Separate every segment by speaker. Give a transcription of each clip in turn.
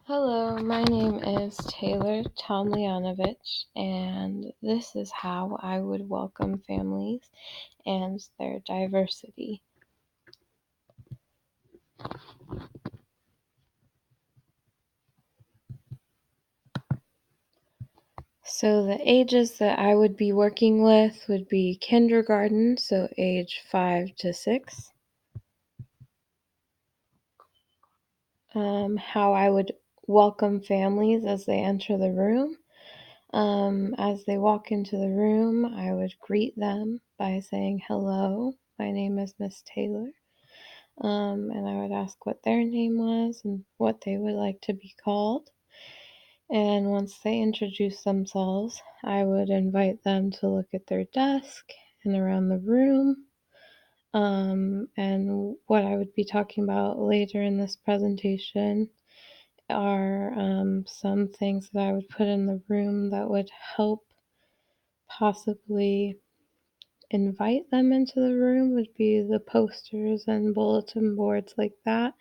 Speaker 1: Hello, my name is Taylor Tomlyanovich, and this is how I would welcome families and their diversity. So the ages that I would be working with would be kindergarten, so age 5 to 6. How I would welcome families as they enter the room. As they walk into the room, I would greet them by saying, "Hello, my name is Miss Taylor." And I would ask what their name was and what they would like to be called. And once they introduce themselves, I would invite them to look at their desk and around the room. And what I would be talking about later in this presentation are some things that I would put in the room that would help possibly invite them into the room, would be the posters and bulletin boards like that,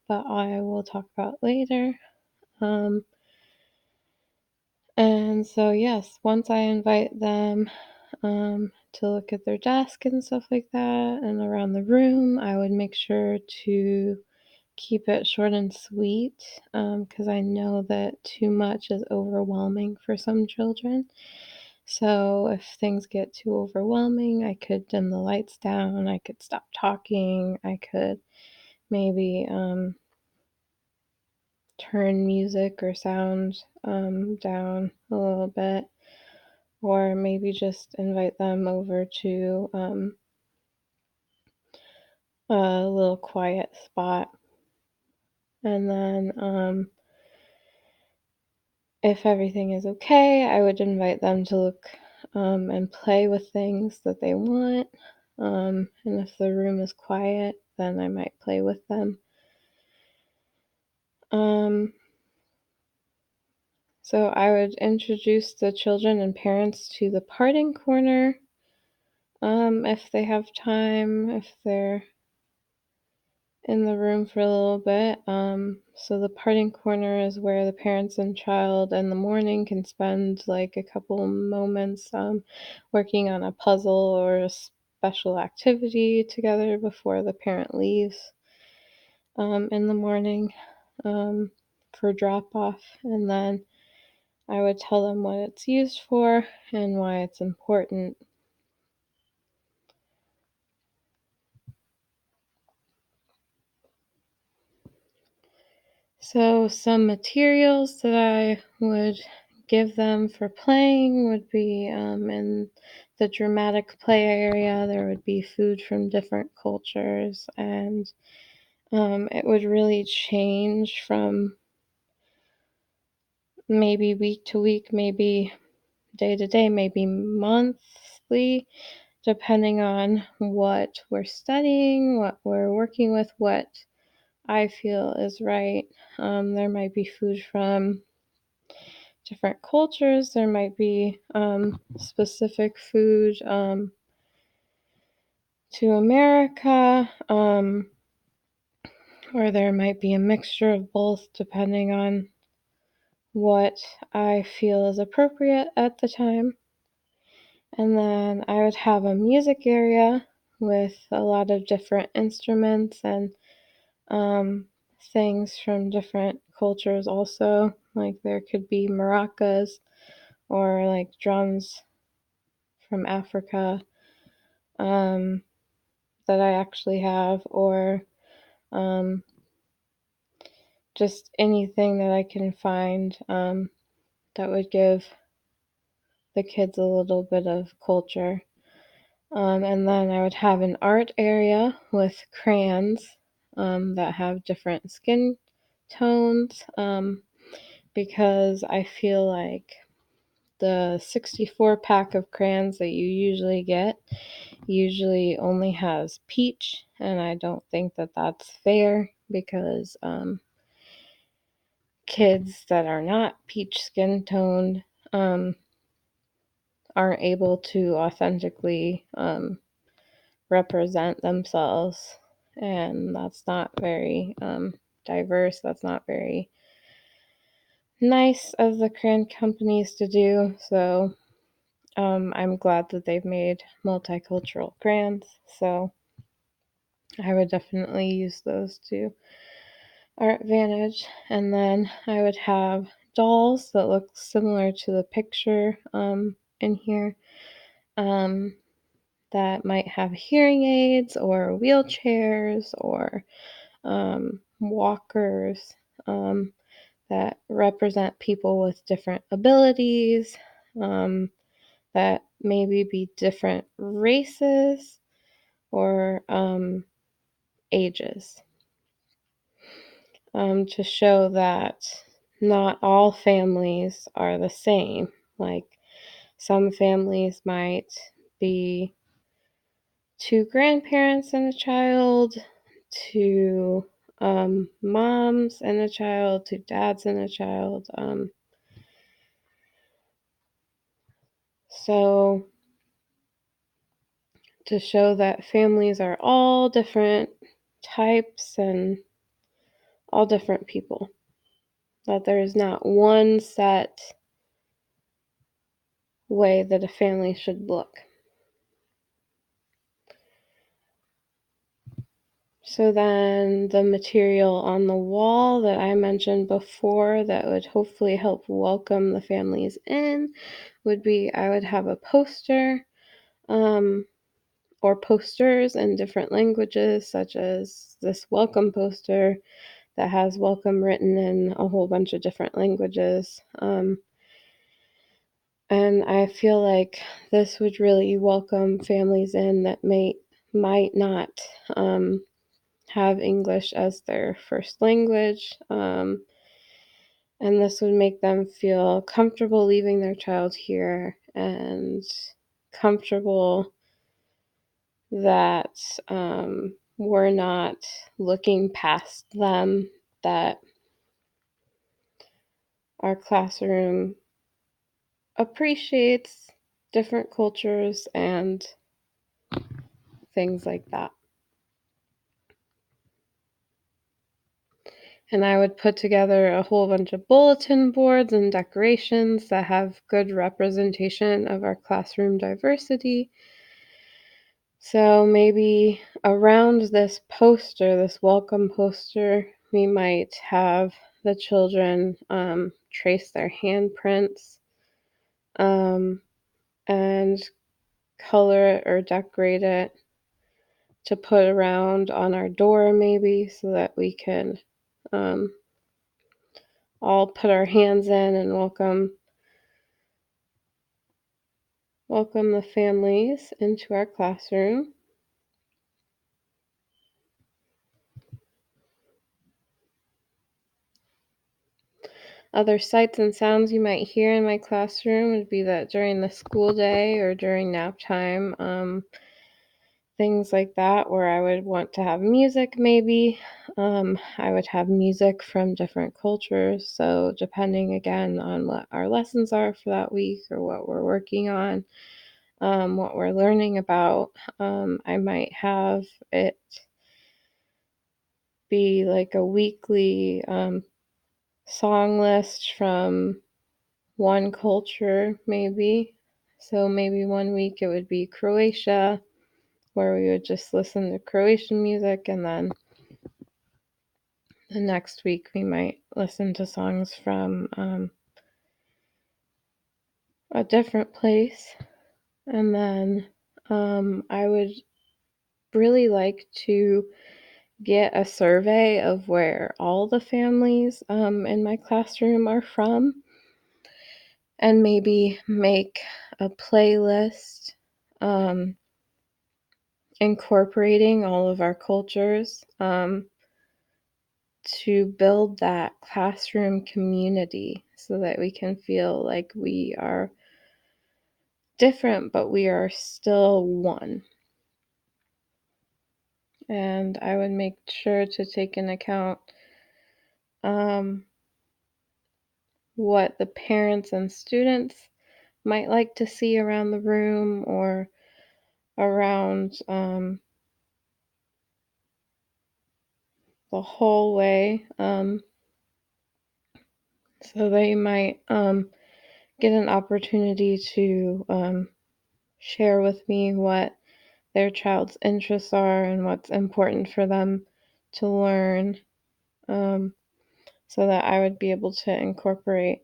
Speaker 1: but I will talk about later. And so, yes, once I invite them to look at their desk and stuff like that and around the room, I would make sure to keep it short and sweet because I know that too much is overwhelming for some children. So if things get too overwhelming, I could dim the lights down, I could stop talking, I could maybe turn music or sound down a little bit, or maybe just invite them over to a little quiet spot. And then if everything is okay, I would invite them to look and play with things that they want. And if the room is quiet, then I might play with them. So I would introduce the children and parents to the parting corner if they have time, if they're in the room for a little bit. So the parting corner is where the parents and child in the morning can spend like a couple moments working on a puzzle or a special activity together before the parent leaves in the morning for drop off. And then I would tell them what it's used for and why it's important. So some materials that I would give them for playing would be in the dramatic play area, there would be food from different cultures, and it would really change from maybe week to week, maybe day to day, maybe monthly, depending on what we're studying, what we're working with, what I feel is right. There might be food from different cultures. There might be specific food to America, or there might be a mixture of both depending on what I feel is appropriate at the time. And then I would have a music area with a lot of different instruments and things from different cultures also. Like there could be maracas or like drums from Africa that I actually have, or um, just anything that I can find that would give the kids a little bit of culture. And then I would have an art area with crayons that have different skin tones because I feel like the 64 pack of crayons that you usually get usually only has peach, and I don't think that that's fair because kids that are not peach skin toned aren't able to authentically represent themselves, and that's not very diverse. That's not very nice of the crayon companies to do. So I'm glad that they've made multicultural crayons. So I would definitely use those to our advantage. And then I would have dolls that look similar to the picture in here, um, that might have hearing aids or wheelchairs or walkers, that represent people with different abilities, that maybe be different races or ages, to show that not all families are the same. Like some families might be two grandparents and a child, two moms and a child, two dads and a child. So to show that families are all different types and all different people, that there is not one set way that a family should look. So then the material on the wall that I mentioned before that would hopefully help welcome the families in would be, I would have a poster, um, or posters in different languages, such as this welcome poster that has welcome written in a whole bunch of different languages. And I feel like this would really welcome families in that might not have English as their first language. And this would make them feel comfortable leaving their child here and comfortable that we're not looking past them, that our classroom appreciates different cultures and things like that. And I would put together a whole bunch of bulletin boards and decorations that have good representation of our classroom diversity. So maybe around this poster, this welcome poster, we might have the children trace their handprints, um, and color it or decorate it to put around on our door, maybe, so that we can um, all put our hands in and welcome the families into our classroom. Other sights and sounds you might hear in my classroom would be that during the school day or during nap time, things like that, where I would want to have music maybe. I would have music from different cultures. So, depending again on what our lessons are for that week or what we're working on, what we're learning about, I might have it be like a weekly song list from one culture, maybe. So maybe one week it would be Croatia, where we would just listen to Croatian music, and then the next week we might listen to songs from a different place. And then I would really like to get a survey of where all the families in my classroom are from, and maybe make a playlist um, incorporating all of our cultures, to build that classroom community so that we can feel like we are different, but we are still one. And I would make sure to take into account um, what the parents and students might like to see around the room or around the hallway. So they might get an opportunity to share with me what their child's interests are and what's important for them to learn, um, so that I would be able to incorporate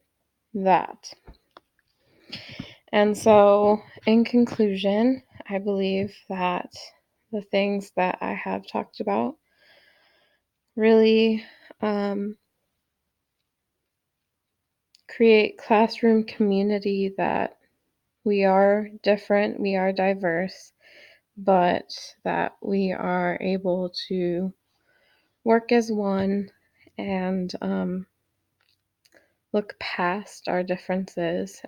Speaker 1: that. And so, in conclusion, I believe that the things that I have talked about really create classroom community, that we are different, we are diverse, but that we are able to work as one and look past our differences